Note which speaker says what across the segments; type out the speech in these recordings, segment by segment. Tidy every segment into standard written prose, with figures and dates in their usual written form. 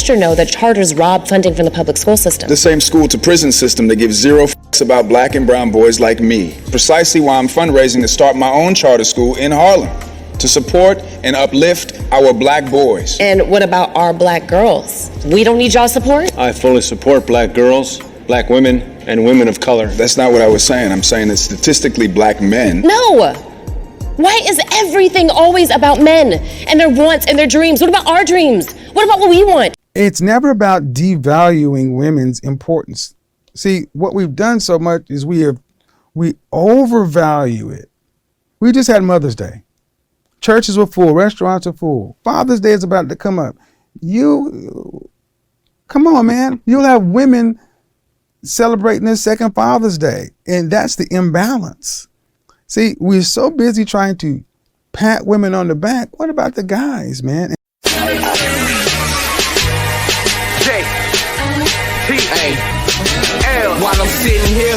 Speaker 1: pastor know that charters rob funding from the public school system?
Speaker 2: The same school to prison system that gives zero fucks about black and brown boys like me. Precisely why I'm fundraising to start my own charter school in Harlem to support and uplift our black boys.
Speaker 1: And what about our black girls? We don't need y'all's support?
Speaker 3: I fully support black girls, black women, and women of color.
Speaker 2: That's not what I was saying. I'm saying that statistically black men.
Speaker 1: No! Why is everything always about men and their wants and their dreams? What about our dreams? What about what we want?
Speaker 4: It's never about devaluing women's importance. See, what we've done so much is we overvalue it. We just had Mother's Day. Churches were full, restaurants are full. Father's Day is about to come up. Come on, man. You'll have women celebrating their second Father's Day. And that's the imbalance. See, we're so busy trying to pat women on the back. What about the guys, man?
Speaker 5: While I'm sitting here.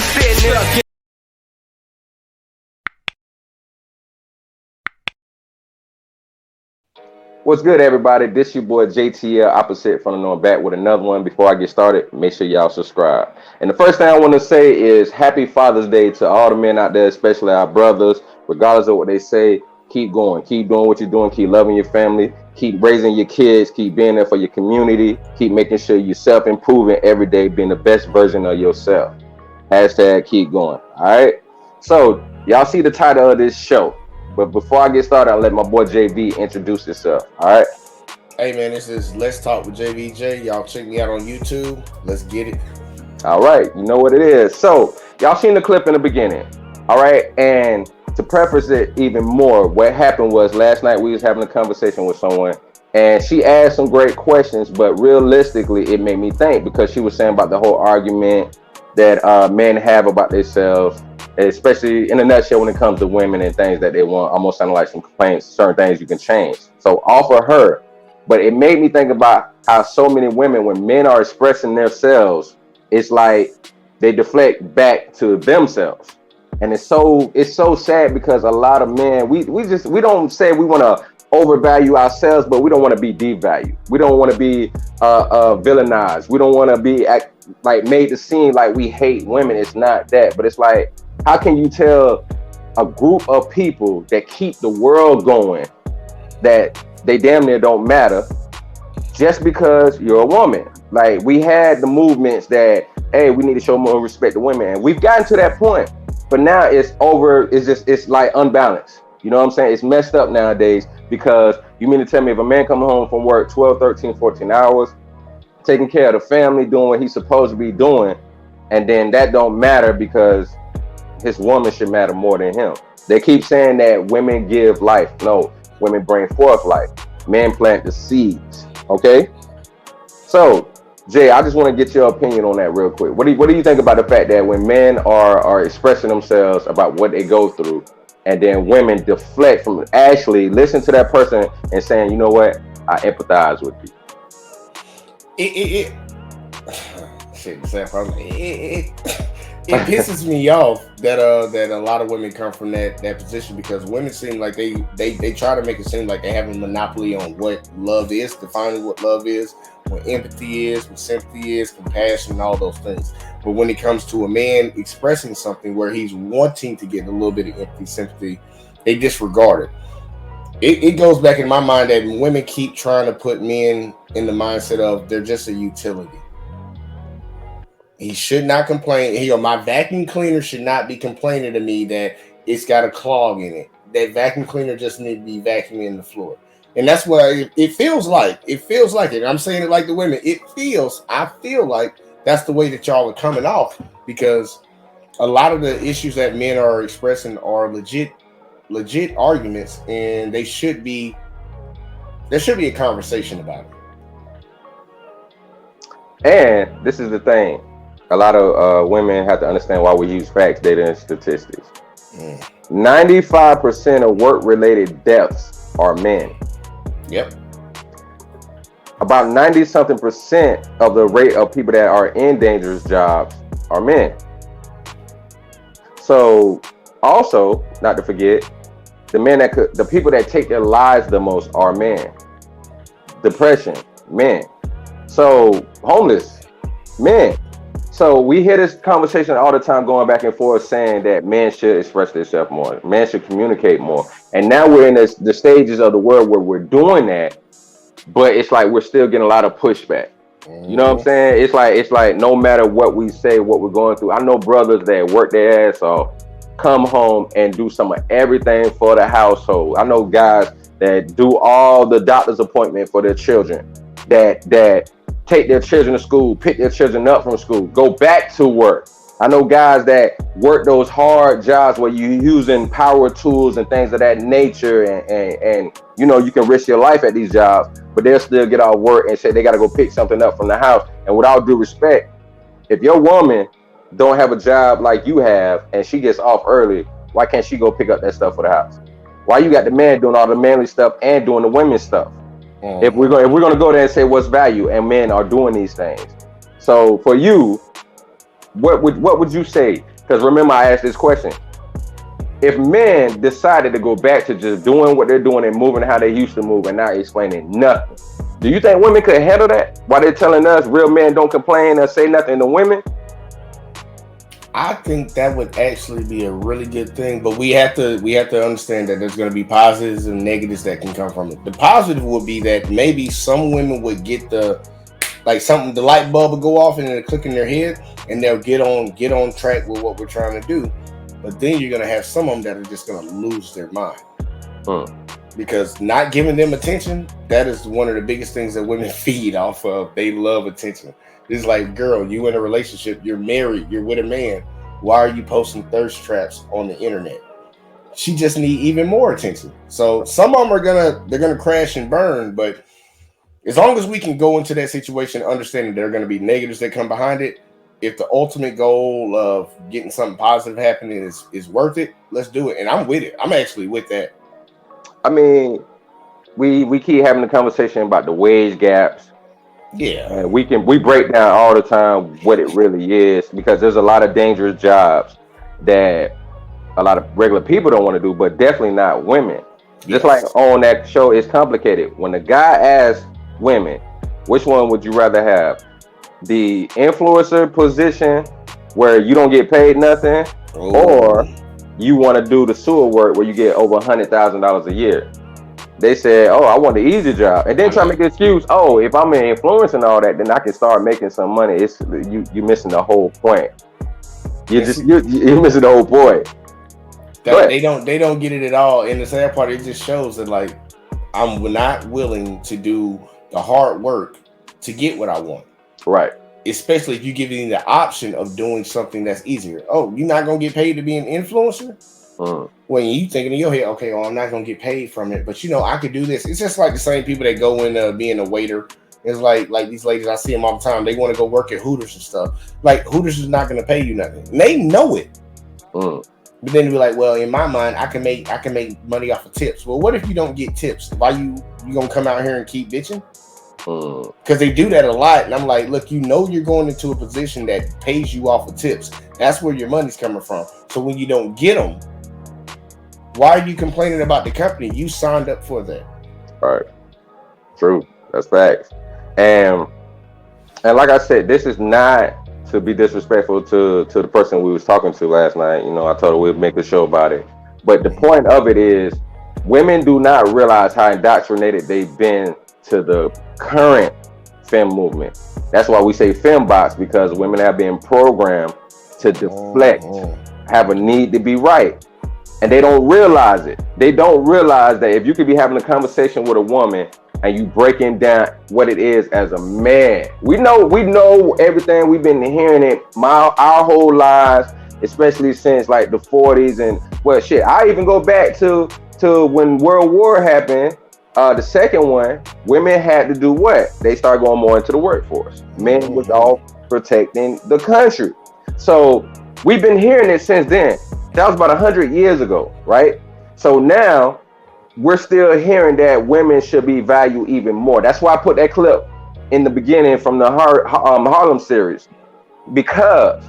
Speaker 6: What's good, everybody? This your boy JTL, opposite from the norm, back with another one. Before I get started, make sure y'all subscribe. And the first thing I want to say is Happy Father's Day to all the men out there, especially our brothers. Regardless of what they say, keep going, keep doing what you're doing, keep loving your family, keep raising your kids, keep being there for your community, keep making sure you're self-improving every day, being the best version of yourself. Hashtag keep going. All right. So y'all see the title of this show. But before I get started, I'll let my boy JV introduce himself. All right.
Speaker 7: Hey man, this is Let's Talk with JVJ. Y'all check me out on YouTube. Let's get it.
Speaker 6: All right. You know what it is. So y'all seen the clip in the beginning. All right. And to preface it even more, what happened was last night we was having a conversation with someone and she asked some great questions, but realistically it made me think because she was saying about the whole argument that men have about themselves, especially in a nutshell when it comes to women and things that they want, almost sounding like some complaints, certain things you can change. So offer her. But it made me think about how so many women, when men are expressing themselves, it's like they deflect back to themselves. And it's so sad because a lot of men, we don't say we want to overvalue ourselves, but we don't want to be devalued. We don't want to be villainized. We don't want to be made to seem like we hate women. It's not that, but it's like, how can you tell a group of people that keep the world going that they damn near don't matter just because you're a woman? Like, we had the movements that, hey, we need to show more respect to women, and we've gotten to that point. But now it's over. It's like unbalanced. You know what I'm saying? It's messed up nowadays because you mean to tell me if a man coming home from work 12, 13, 14 hours, taking care of the family, doing what he's supposed to be doing, and then that don't matter because his woman should matter more than him. They keep saying that women give life. No, women bring forth life. Men plant the seeds. Okay? So, Jay, I just want to get your opinion on that real quick. What do you think about the fact that when men are expressing themselves about what they go through, and then women deflect from actually listening to that person and saying, you know what, I empathize with you.
Speaker 7: It pisses me off that a lot of women come from that position because women seem like they try to make it seem like they have a monopoly on what love is, defining what love is, what empathy is, what sympathy is, compassion, and all those things. But when it comes to a man expressing something where he's wanting to get a little bit of empathy, sympathy, they disregard it. It goes back in my mind that women keep trying to put men in the mindset of they're just a utility. He should not complain. My vacuum cleaner should not be complaining to me that it's got a clog in it. That vacuum cleaner just needs to be vacuuming the floor. And that's what it feels like. It feels like it. I'm saying it like the women. I feel like that's the way that y'all are coming off because a lot of the issues that men are expressing are legit arguments, and there should be a conversation about it.
Speaker 6: And this is the thing. A lot of women have to understand why we use facts, data, and statistics. 95% of work-related deaths are men.
Speaker 7: Yep.
Speaker 6: About 90-something% of the rate of people that are in dangerous jobs are men. So, also, not to forget, the people that take their lives the most are men. Depression, men. So homeless men. So we hear this conversation all the time going back and forth saying that men should express themselves more. Men should communicate more. And now we're in the stages of the world where we're doing that, but it's like we're still getting a lot of pushback. You know what I'm saying? It's like no matter what we say, what we're going through. I know brothers that work their ass off, come home and do some of everything for the household. I know guys that do all the doctor's appointment for their children, that take their children to school, pick their children up from school, go back to work. I know guys that work those hard jobs where you're using power tools and things of that nature, and you know you can risk your life at these jobs, but they'll still get off work and say they got to go pick something up from the house. And with all due respect, if your woman don't have a job like you have and she gets off early, why can't she go pick up that stuff for the house? Why you got the man doing all the manly stuff and doing the women's stuff? If we're gonna go there and say what's value, and men are doing these things. So for you, what would you say? Because remember, I asked this question: if men decided to go back to just doing what they're doing and moving how they used to move and not explaining nothing, do you think women could handle that? While they're telling us real men don't complain or say nothing to women?
Speaker 7: I think that would actually be a really good thing, but we have to understand that there's going to be positives and negatives that can come from it. The positive would be that maybe some women would get the light bulb will go off and it'll click in their head, and they'll get on track with what we're trying to do. But then you're going to have some of them that are just going to lose their mind. Because not giving them attention, that is one of the biggest things that women feed off of. They love attention. It's like, girl, you in a relationship, you're married, you're with a man. Why are you posting thirst traps on the internet? She just need even more attention. So some of them they're gonna crash and burn. But as long as we can go into that situation understanding there are gonna be negatives that come behind it, if the ultimate goal of getting something positive happening is worth it, let's do it. And I'm with it. I'm actually with that.
Speaker 6: I mean, we keep having the conversation about the wage gaps.
Speaker 7: Yeah,
Speaker 6: and we break down all the time what it really is, because there's a lot of dangerous jobs that a lot of regular people don't want to do, but definitely not women. Just like on that show, It's Complicated. When the guy asks women, which one would you rather have? The influencer position where you don't get paid nothing, or you want to do the sewer work where you get over $100,000 a year? They said, "Oh, I want the easy job," and then try to make the excuse, "Oh, if I'm an influencer and all that, then I can start making some money." It's you're missing the whole point. You're missing the whole point.
Speaker 7: They don't get it at all. And the sad part, it just shows that like I'm not willing to do the hard work to get what I want.
Speaker 6: Right.
Speaker 7: Especially if you give me the option of doing something that's easier. Oh, you're not gonna get paid to be an influencer? When you thinking in your head, okay, well, I'm not gonna get paid from it, but I could do this. It's just like the same people that go in being a waiter. It's like these ladies, I see them all the time. They want to go work at Hooters and stuff. Like Hooters is not gonna pay you nothing. And they know it. But then they be like, well, in my mind, I can make money off of tips. Well, what if you don't get tips? Why you gonna come out here and keep bitching? Because they do that a lot, and I'm like, look, you're going into a position that pays you off of tips. That's where your money's coming from. So when you don't get them, why are you complaining about the company? You signed up for that.
Speaker 6: All right. True. That's facts. And like I said, this is not to be disrespectful to the person we was talking to last night. I told her we'd make a show about it. But the point of it is, women do not realize how indoctrinated they've been to the current femme movement. That's why we say fembots, because women have been programmed to deflect, have a need to be right. And they don't realize it. They don't realize that if you could be having a conversation with a woman and you breaking down what it is as a man. We know everything. We've been hearing it our whole lives, especially since like the 40s. And well, shit, I even go back to when World War happened, the second one. Women had to do what? They started going more into the workforce. Men was all protecting the country. So we've been hearing it since then. That was about 100 years ago, right? So now we're still hearing that women should be valued even more. That's why I put that clip in the beginning from the Harlem series, because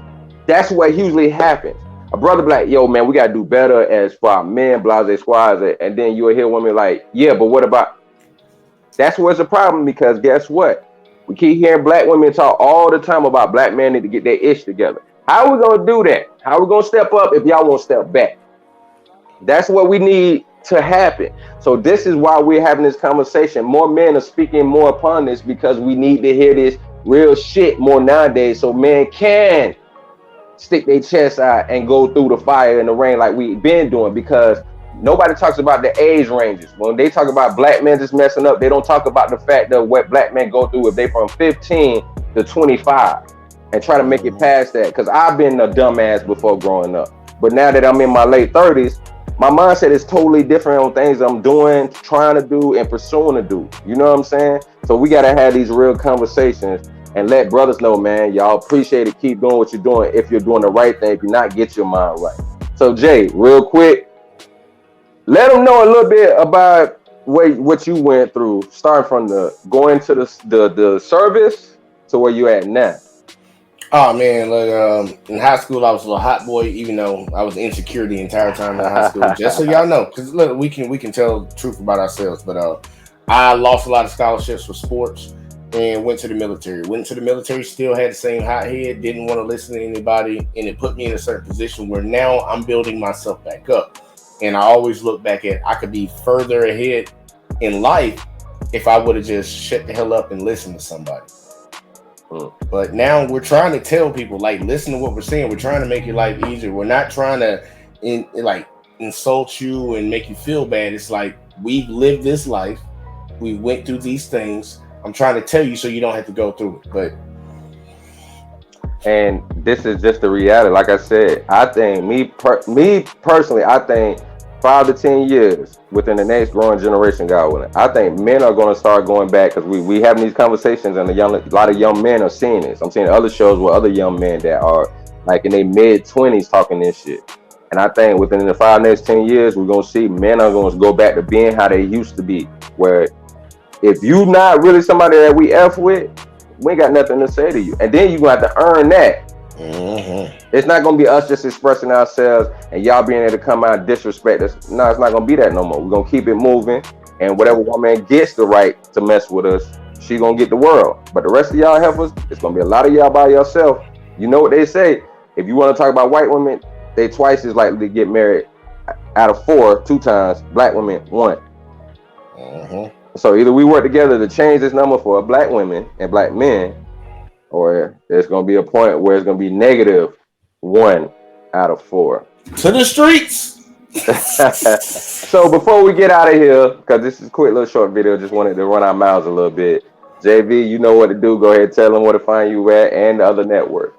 Speaker 6: that's what usually happens. A brother be like, yo, man, we got to do better as for our men, blase squads. And then you'll hear women like, yeah, but what about? That's what's a problem, because guess what? We keep hearing black women talk all the time about black men need to get their ish together. How are we gonna do that? How are we gonna step up if y'all won't step back? That's what we need to happen. So this is why we're having this conversation. More men are speaking more upon this because we need to hear this real shit more nowadays, so men can stick their chest out and go through the fire and the rain like we've been doing, because nobody talks about the age ranges. When they talk about black men just messing up, they don't talk about the fact that what black men go through if they from 15 to 25 and try to make it past that. Because I've been a dumbass before growing up, but now that I'm in my late 30s, my mindset is totally different on things I'm doing, trying to do, and pursuing to do. You know what I'm saying? So we got to have these real conversations and let brothers know, man, y'all appreciate it. Keep doing what you're doing. If you're doing the right thing, if you're not, get your mind right. So Jay, real quick, let them know a little bit about what you went through, starting from the going to the service to where you at now.
Speaker 7: Oh man, like in high school I was a little hot boy, even though I was insecure the entire time in high school. Just so y'all know, because look, we can tell the truth about ourselves. But I lost a lot of scholarships for sports and went to the military. Went to the military, still had the same hot head, didn't want to listen to anybody, and it put me in a certain position where now I'm building myself back up. And I always look back at I could be further ahead in life if I would have just shut the hell up and listened to somebody. But now we're trying to tell people, like, listen to what we're saying. We're trying to make your life easier. We're not trying to insult you and make you feel bad. It's like, we've lived this life. We went through these things. I'm trying to tell you so you don't have to go through it.
Speaker 6: And this is just the reality. Like I said, I think me personally, I think 5 to 10 years within the next growing generation, God willing, I think men are going to start going back, because we having these conversations, and a lot of young men are seeing this. I'm seeing other shows with other young men that are like in their mid-20s talking this shit. And I think within the next 10 years, we're going to see men are going to go back to being how they used to be, where if you not really somebody that we F with, we ain't got nothing to say to you. And then you're going to have to earn that. Mm-hmm. It's not going to be us just expressing ourselves and y'all being able to come out and disrespect us. No, it's not going to be that no more. We're going to keep it moving. And whatever woman gets the right to mess with us, she going to get the world. But the rest of y'all helpers, it's going to be a lot of y'all by yourself. You know what they say. If you want to talk about white women, they twice as likely to get married out of 4, 2 times. Black women, 1. Mm-hmm. So either we work together to change this number for black women and black men, or there's going to be a point where it's going to be negative 1 out of 4.
Speaker 7: To the streets!
Speaker 6: So before we get out of here, because this is a quick little short video, just wanted to run our mouths a little bit. JV, you know what to do. Go ahead, tell them where to find you at and the other network.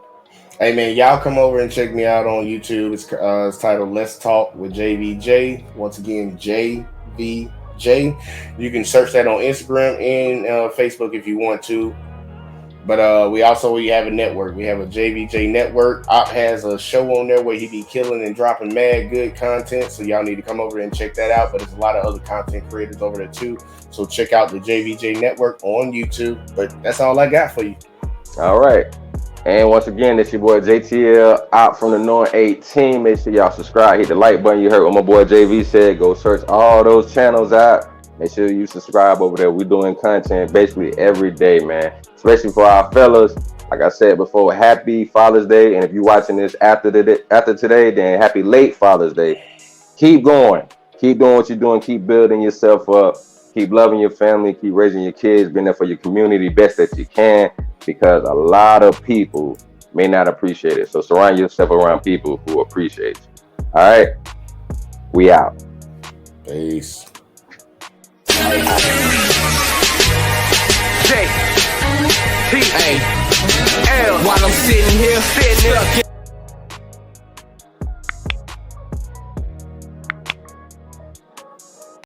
Speaker 7: Hey man, y'all come over and check me out on YouTube. It's titled Let's Talk with JVJ. Once again, JVJ. You can search that on Instagram and Facebook if you want to. But we have a network. We have a JVJ network. Op has a show on there where he be killing and dropping mad good content. So y'all need to come over and check that out. But there's a lot of other content creators over there too. So check out the JVJ network on YouTube. But that's all I got for you.
Speaker 6: All right. And once again, it's your boy JTL out from the North 18. Make sure y'all subscribe. Hit the like button. You heard what my boy JV said. Go search all those channels out. Make sure you subscribe over there. We're doing content basically every day, man. Especially for our fellas. Like I said before, happy Father's Day. And if you're watching this after today, then happy late Father's Day. Keep going. Keep doing what you're doing. Keep building yourself up. Keep loving your family. Keep raising your kids. Being there for your community best that you can. Because a lot of people may not appreciate it. So surround yourself around people who appreciate you. All right. We out.
Speaker 7: Peace.
Speaker 5: J P A L while I'm sitting here stuck in